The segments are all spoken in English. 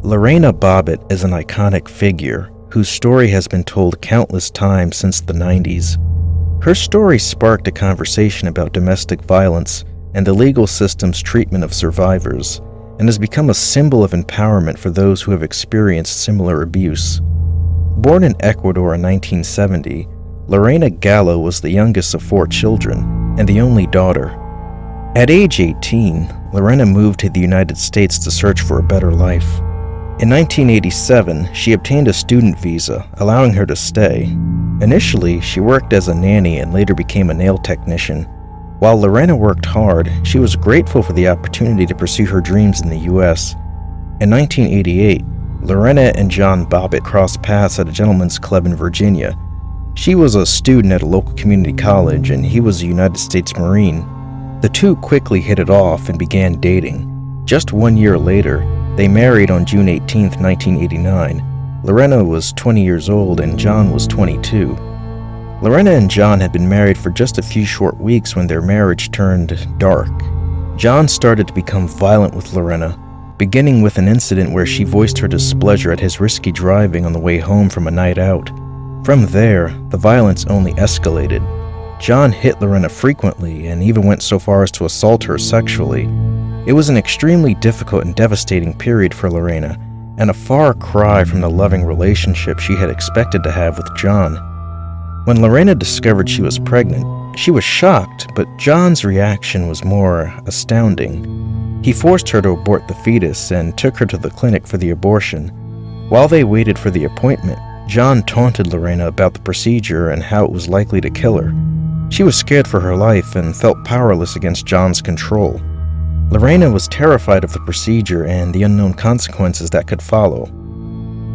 Lorena Bobbitt is an iconic figure whose story has been told countless times since the 90s. Her story sparked a conversation about domestic violence and the legal system's treatment of survivors, and has become a symbol of empowerment for those who have experienced similar abuse. Born in Ecuador in 1970, Lorena Gallo was the youngest of 4 children and the only daughter. At age 18, Lorena moved to the United States to search for a better life. In 1987, she obtained a student visa, allowing her to stay. Initially, she worked as a nanny and later became a nail technician. While Lorena worked hard, she was grateful for the opportunity to pursue her dreams in the U.S. In 1988, Lorena and John Bobbitt crossed paths at a gentleman's club in Virginia. She was a student at a local community college, and he was a United States Marine. The two quickly hit it off and began dating. Just 1 year later, they married on June 18, 1989. Lorena was 20 years old and John was 22. Lorena and John had been married for just a few short weeks when their marriage turned dark. John started to become violent with Lorena, beginning with an incident where she voiced her displeasure at his risky driving on the way home from a night out. From there, the violence only escalated. John hit Lorena frequently and even went so far as to assault her sexually. It was an extremely difficult and devastating period for Lorena, and a far cry from the loving relationship she had expected to have with John. When Lorena discovered she was pregnant, she was shocked, but John's reaction was more astounding. He forced her to abort the fetus and took her to the clinic for the abortion. While they waited for the appointment, John taunted Lorena about the procedure and how it was likely to kill her. She was scared for her life and felt powerless against John's control. Lorena was terrified of the procedure and the unknown consequences that could follow.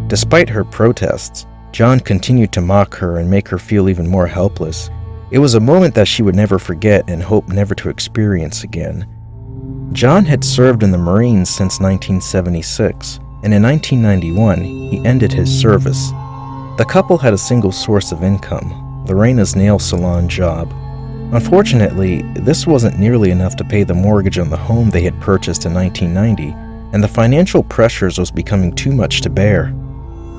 Despite her protests, John continued to mock her and make her feel even more helpless. It was a moment that she would never forget and hope never to experience again. John had served in the Marines since 1976, and in 1991, he ended his service. The couple had a single source of income, Lorena's nail salon job. Unfortunately, this wasn't nearly enough to pay the mortgage on the home they had purchased in 1990, and the financial pressures was becoming too much to bear.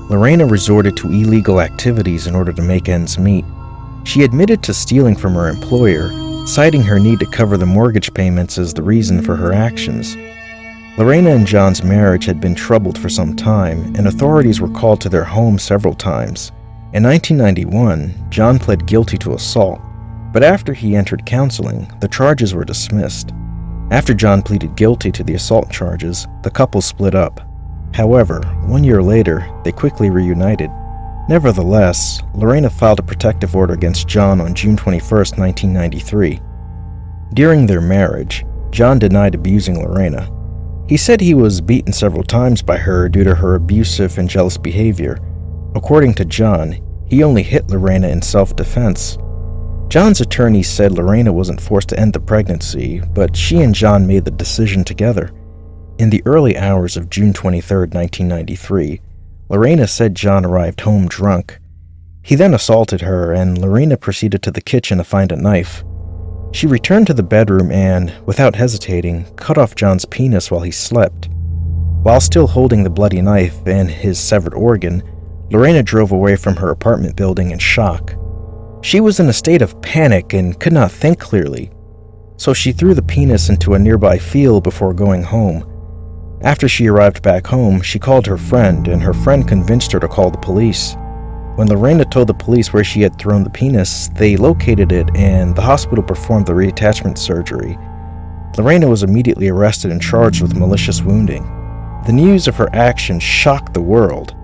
Lorena resorted to illegal activities in order to make ends meet. She admitted to stealing from her employer, citing her need to cover the mortgage payments as the reason for her actions. Lorena and John's marriage had been troubled for some time, and authorities were called to their home several times. In 1991, John pled guilty to assault, but after he entered counseling, the charges were dismissed. After John pleaded guilty to the assault charges, the couple split up. However, 1 year later, they quickly reunited. Nevertheless, Lorena filed a protective order against John on June 21, 1993. During their marriage, John denied abusing Lorena. He said he was beaten several times by her due to her abusive and jealous behavior. According to John, he only hit Lorena in self-defense. John's attorney said Lorena wasn't forced to end the pregnancy, but she and John made the decision together. In the early hours of June 23, 1993, Lorena said John arrived home drunk. He then assaulted her, and Lorena proceeded to the kitchen to find a knife. She returned to the bedroom and, without hesitating, cut off John's penis while he slept. While still holding the bloody knife and his severed organ, Lorena drove away from her apartment building in shock. She was in a state of panic and could not think clearly, so she threw the penis into a nearby field before going home. After she arrived back home, she called her friend, and her friend convinced her to call the police. When Lorena told the police where she had thrown the penis, they located it and the hospital performed the reattachment surgery. Lorena was immediately arrested and charged with malicious wounding. The news of her actions shocked the world.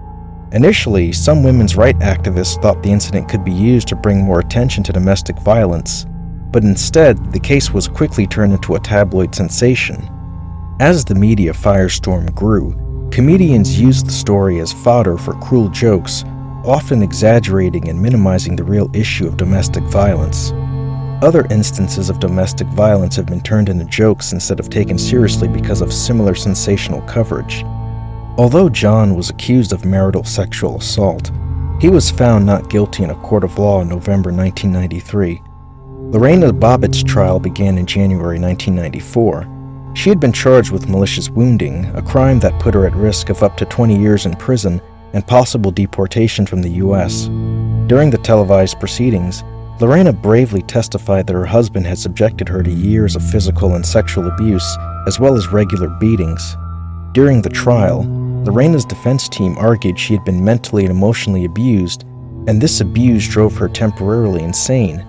Initially, some women's rights activists thought the incident could be used to bring more attention to domestic violence, but instead, the case was quickly turned into a tabloid sensation. As the media firestorm grew, comedians used the story as fodder for cruel jokes, often exaggerating and minimizing the real issue of domestic violence. Other instances of domestic violence have been turned into jokes instead of taken seriously because of similar sensational coverage. Although John was accused of marital sexual assault, he was found not guilty in a court of law in November 1993. Lorena Bobbitt's trial began in January 1994. She had been charged with malicious wounding, a crime that put her at risk of up to 20 years in prison and possible deportation from the U.S. During the televised proceedings, Lorena bravely testified that her husband had subjected her to years of physical and sexual abuse, as well as regular beatings. During the trial, Lorena's defense team argued she had been mentally and emotionally abused, and this abuse drove her temporarily insane.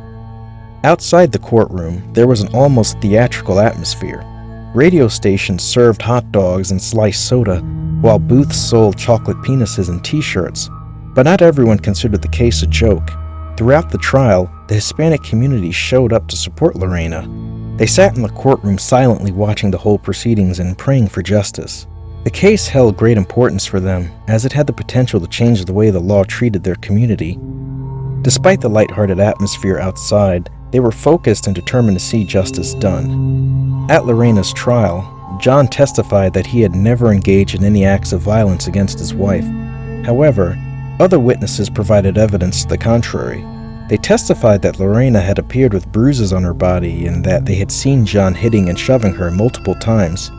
Outside the courtroom, there was an almost theatrical atmosphere. Radio stations served hot dogs and sliced soda, while booths sold chocolate penises and t-shirts. But not everyone considered the case a joke. Throughout the trial, the Hispanic community showed up to support Lorena. They sat in the courtroom silently watching the whole proceedings and praying for justice. The case held great importance for them, as it had the potential to change the way the law treated their community. Despite the lighthearted atmosphere outside, they were focused and determined to see justice done. At Lorena's trial, John testified that he had never engaged in any acts of violence against his wife. However, other witnesses provided evidence to the contrary. They testified that Lorena had appeared with bruises on her body and that they had seen John hitting and shoving her multiple times.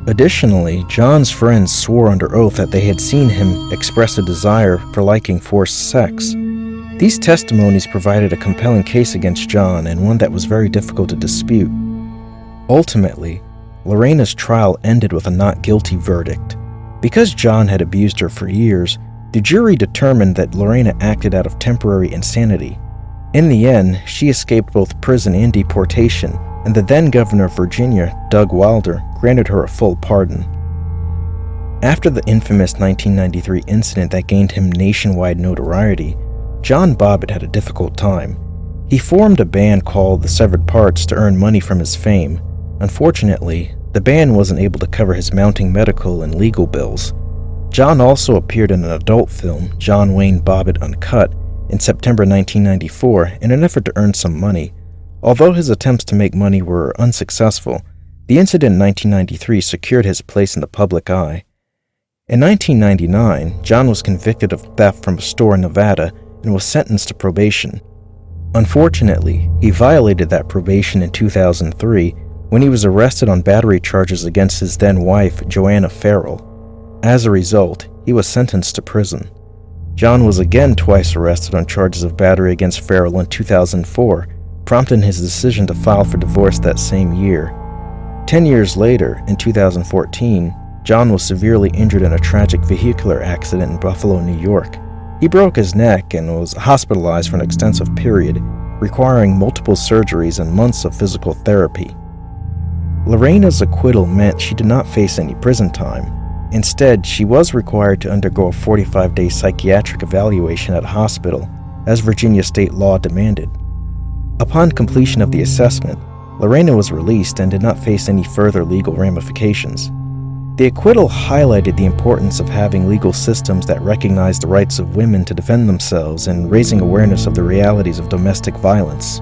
Additionally, John's friends swore under oath that they had seen him express a desire for liking forced sex. These testimonies provided a compelling case against John, and one that was very difficult to dispute. Ultimately, Lorena's trial ended with a not guilty verdict. Because John had abused her for years, the jury determined that Lorena acted out of temporary insanity. In the end, she escaped both prison and deportation, and the then governor of Virginia, Doug Wilder, granted her a full pardon. After the infamous 1993 incident that gained him nationwide notoriety, John Bobbitt had a difficult time. He formed a band called the Severed Parts to earn money from his fame. Unfortunately, the band wasn't able to cover his mounting medical and legal bills. John also appeared in an adult film, John Wayne Bobbitt Uncut, in September 1994 in an effort to earn some money. Although his attempts to make money were unsuccessful, the incident in 1993 secured his place in the public eye. In 1999, John was convicted of theft from a store in Nevada and was sentenced to probation. Unfortunately, he violated that probation in 2003 when he was arrested on battery charges against his then wife, Joanna Farrell. As a result, he was sentenced to prison. John was again twice arrested on charges of battery against Farrell in 2004, prompting his decision to file for divorce that same year. 10 years later, in 2014, John was severely injured in a tragic vehicular accident in Buffalo, New York. He broke his neck and was hospitalized for an extensive period, requiring multiple surgeries and months of physical therapy. Lorena's acquittal meant she did not face any prison time. Instead, she was required to undergo a 45-day psychiatric evaluation at a hospital, as Virginia state law demanded. Upon completion of the assessment, Lorena was released and did not face any further legal ramifications. The acquittal highlighted the importance of having legal systems that recognize the rights of women to defend themselves and raising awareness of the realities of domestic violence.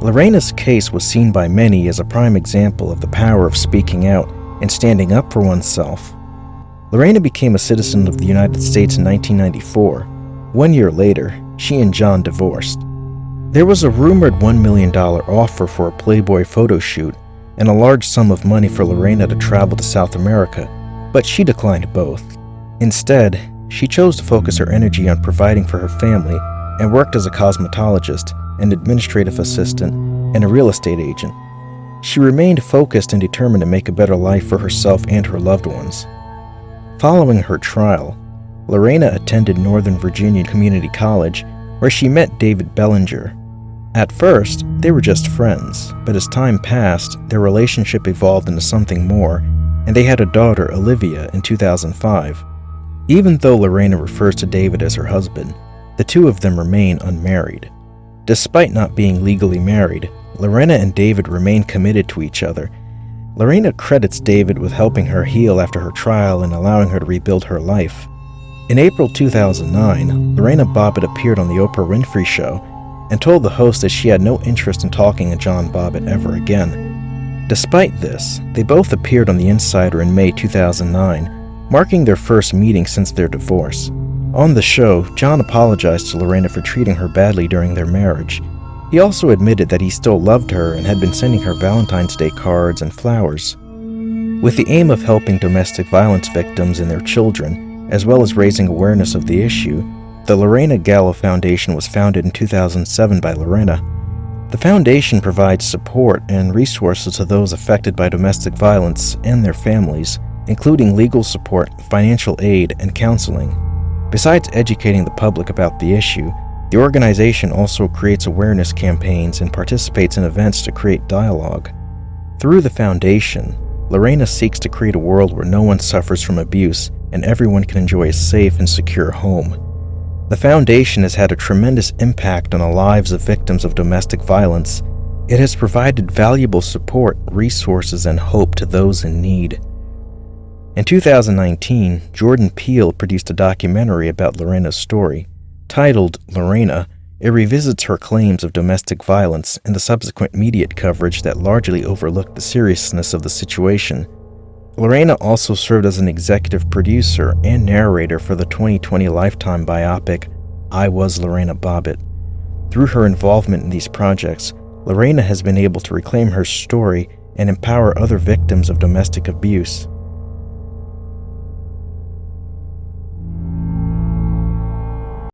Lorena's case was seen by many as a prime example of the power of speaking out and standing up for oneself. Lorena became a citizen of the United States in 1994. 1 year later, she and John divorced. There was a rumored $1 million offer for a Playboy photo shoot and a large sum of money for Lorena to travel to South America, but she declined both. Instead, she chose to focus her energy on providing for her family and worked as a cosmetologist, an administrative assistant, and a real estate agent. She remained focused and determined to make a better life for herself and her loved ones. Following her trial, Lorena attended Northern Virginia Community College, where she met David Bellinger. At first, they were just friends, but as time passed, their relationship evolved into something more, and they had a daughter, Olivia, in 2005. Even though Lorena refers to David as her husband, the two of them remain unmarried. Despite not being legally married, Lorena and David remain committed to each other. Lorena credits David with helping her heal after her trial and allowing her to rebuild her life. In April 2009, Lorena Bobbitt appeared on the Oprah Winfrey Show and told the host that she had no interest in talking to John Bobbitt ever again. Despite this, they both appeared on The Insider in May 2009, marking their first meeting since their divorce. On the show, John apologized to Lorena for treating her badly during their marriage. He also admitted that he still loved her and had been sending her Valentine's Day cards and flowers. With the aim of helping domestic violence victims and their children, as well as raising awareness of the issue, the Lorena Gallo Foundation was founded in 2007 by Lorena. The foundation provides support and resources to those affected by domestic violence and their families, including legal support, financial aid, and counseling. Besides educating the public about the issue, the organization also creates awareness campaigns and participates in events to create dialogue. Through the foundation, Lorena seeks to create a world where no one suffers from abuse and everyone can enjoy a safe and secure home. The foundation has had a tremendous impact on the lives of victims of domestic violence. It has provided valuable support, resources, and hope to those in need. In 2019, Jordan Peele produced a documentary about Lorena's story. Titled Lorena, it revisits her claims of domestic violence and the subsequent media coverage that largely overlooked the seriousness of the situation. Lorena also served as an executive producer and narrator for the 2020 Lifetime biopic, I Was Lorena Bobbitt. Through her involvement in these projects, Lorena has been able to reclaim her story and empower other victims of domestic abuse.